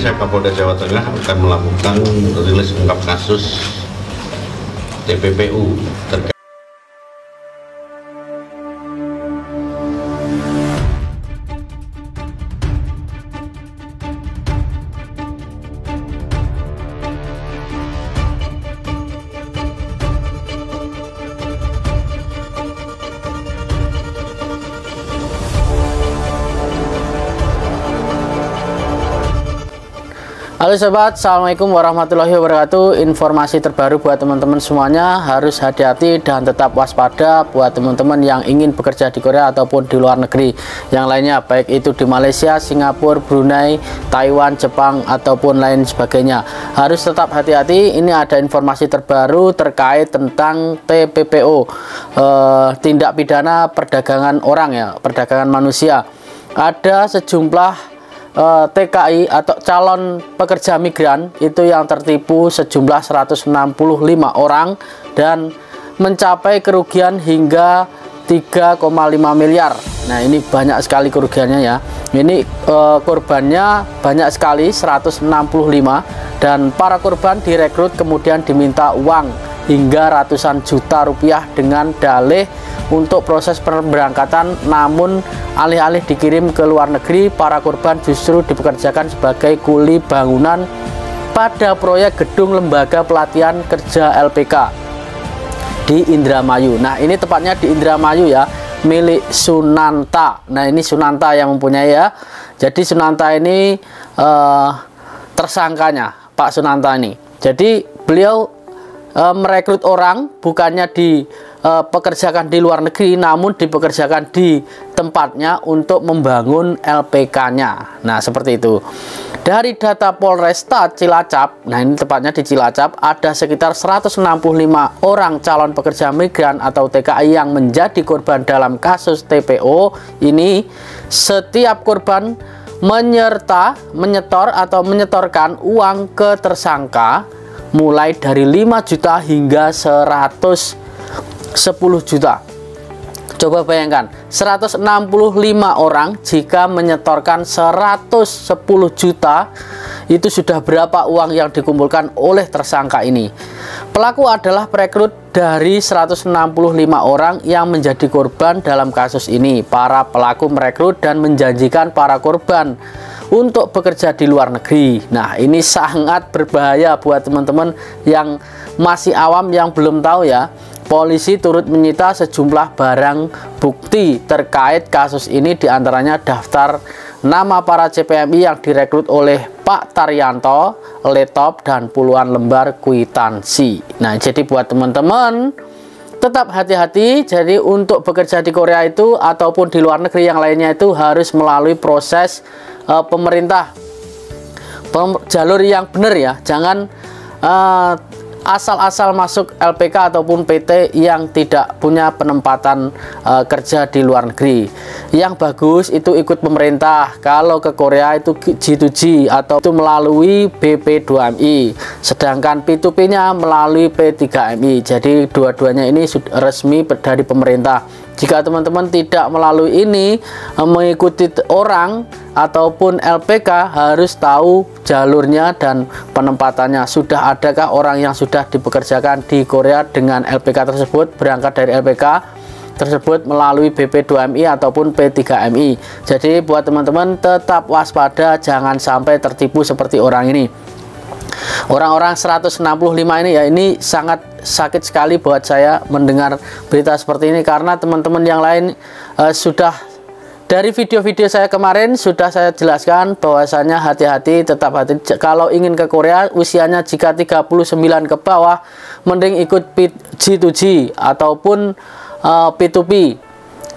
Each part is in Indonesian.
saya Kapolda Jawa Tengah akan melakukan rilis ungkap kasus TPPU terkait. Halo sobat, assalamualaikum warahmatullahi wabarakatuh. Informasi terbaru buat teman-teman semuanya, harus hati-hati dan tetap waspada buat teman-teman yang ingin bekerja di Korea ataupun di luar negeri yang lainnya, baik itu di Malaysia, Singapura, Brunei, Taiwan, Jepang ataupun lain sebagainya. Harus tetap hati-hati. Ini ada informasi terbaru terkait tentang TPPO, tindak pidana perdagangan orang ya, perdagangan manusia. Ada sejumlah TKI atau calon pekerja migran itu yang tertipu sejumlah 165 orang dan mencapai kerugian hingga 3,5 miliar. Nah, ini banyak sekali kerugiannya ya. Ini korbannya banyak sekali, 165, dan para korban direkrut kemudian diminta uang hingga ratusan juta rupiah dengan dalih untuk proses pemberangkatan, namun alih-alih dikirim ke luar negeri, para korban justru dipekerjakan sebagai kuli bangunan pada proyek gedung lembaga pelatihan kerja LPK di Indramayu. Nah, ini tepatnya di Indramayu ya, milik Sunanta. Nah, ini Sunanta yang mempunyai ya. Jadi Sunanta ini tersangkanya, Pak Sunanta ini. Jadi beliau merekrut orang, bukannya dipekerjakan di luar negeri, namun dipekerjakan di tempatnya untuk membangun LPK-nya. Nah, seperti itu. Dari data Polresta Cilacap, nah ini tepatnya di Cilacap, ada sekitar 165 orang calon pekerja migran atau TKI yang menjadi korban dalam kasus TPO ini. Setiap korban menyetorkan uang ke tersangka mulai dari 5 juta hingga 110 juta. Coba bayangkan, 165 orang jika menyetorkan 110 juta, itu sudah berapa uang yang dikumpulkan oleh tersangka ini. Pelaku adalah perekrut dari 165 orang yang menjadi korban dalam kasus ini. Para pelaku merekrut dan menjanjikan para korban untuk bekerja di luar negeri. Nah, ini sangat berbahaya buat teman-teman yang masih awam, yang belum tahu ya. Polisi turut menyita sejumlah barang bukti terkait kasus ini, diantaranya daftar nama para CPMI yang direkrut oleh Pak Taryanto, laptop, dan puluhan lembar kwitansi. Nah, jadi buat teman-teman tetap hati-hati. Jadi untuk bekerja di Korea itu ataupun di luar negeri yang lainnya itu harus melalui proses pemerintah, jalur yang benar ya. Jangan asal-asal masuk LPK ataupun PT yang tidak punya penempatan kerja di luar negeri. Yang bagus itu ikut pemerintah. Kalau ke Korea itu G2G atau itu melalui BP2MI, sedangkan P2P nya melalui P3MI. Jadi dua-duanya ini sudah resmi dari pemerintah. Jika teman-teman tidak melalui ini, mengikuti orang ataupun LPK, harus tahu jalurnya dan penempatannya. Sudah adakah orang yang sudah dipekerjakan di Korea dengan LPK tersebut, berangkat dari LPK tersebut melalui BP2MI ataupun P3MI. Jadi buat teman-teman tetap waspada, jangan sampai tertipu seperti orang ini. Orang-orang 165 ini ya, ini sangat sakit sekali buat saya mendengar berita seperti ini, karena teman-teman yang lain sudah dari video-video saya kemarin sudah saya jelaskan bahwasanya hati-hati, tetap hati. Kalau ingin ke Korea usianya jika 39 ke bawah, mending ikut G2G ataupun P2P.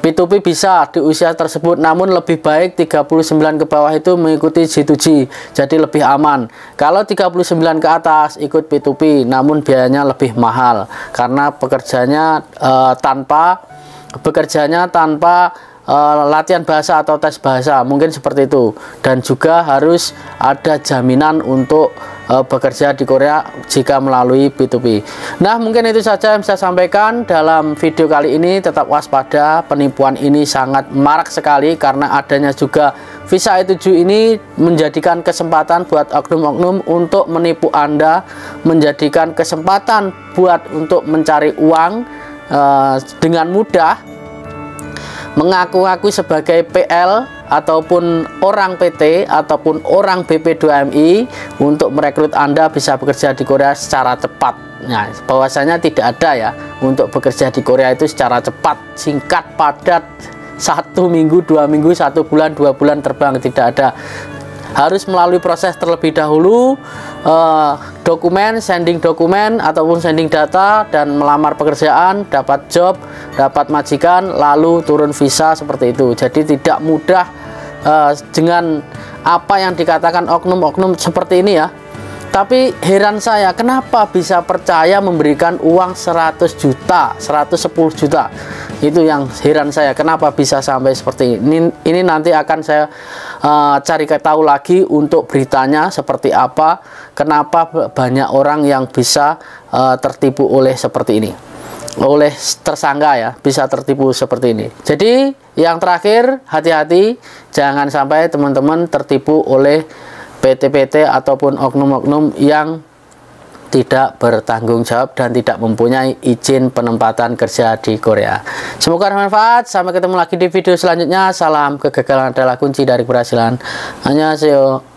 P2P bisa di usia tersebut, namun lebih baik 39 ke bawah itu mengikuti G2G, jadi lebih aman. Kalau 39 ke atas ikut P2P, namun biayanya lebih mahal karena bekerjanya tanpa latihan bahasa atau tes bahasa, mungkin seperti itu. Dan juga harus ada jaminan untuk bekerja di Korea jika melalui B2B. Nah, mungkin itu saja yang saya sampaikan dalam video kali ini. Tetap waspada, penipuan ini sangat marak sekali karena adanya juga visa E7 ini menjadikan kesempatan buat oknum-oknum untuk menipu Anda, menjadikan kesempatan buat untuk mencari uang dengan mudah, mengaku-ngaku sebagai PL ataupun orang PT ataupun orang BP2MI untuk merekrut Anda bisa bekerja di Korea secara cepat. Nah, bahwasanya tidak ada ya untuk bekerja di Korea itu secara cepat, singkat, padat, 1 minggu, 2 minggu, 1 bulan, 2 bulan terbang, tidak ada. Harus melalui proses terlebih dahulu, dokumen, sending dokumen ataupun sending data, dan melamar pekerjaan, dapat job, dapat majikan, lalu turun visa seperti itu. Jadi tidak mudah dengan apa yang dikatakan oknum-oknum seperti ini ya. Tapi heran saya, kenapa bisa percaya memberikan uang 100 juta, 110 juta? Itu yang heran saya, kenapa bisa sampai seperti ini. Ini nanti akan saya cari tahu lagi untuk beritanya seperti apa, kenapa banyak orang yang bisa tertipu oleh seperti ini, oleh tersangka ya, bisa tertipu seperti ini. Jadi yang terakhir, hati-hati jangan sampai teman-teman tertipu oleh PT-PT ataupun oknum-oknum yang tidak bertanggung jawab dan tidak mempunyai izin penempatan kerja di Korea. Semoga bermanfaat. Sampai ketemu lagi di video selanjutnya. Salam, kegagalan adalah kunci dari keberhasilan. Annyeonghaseyo.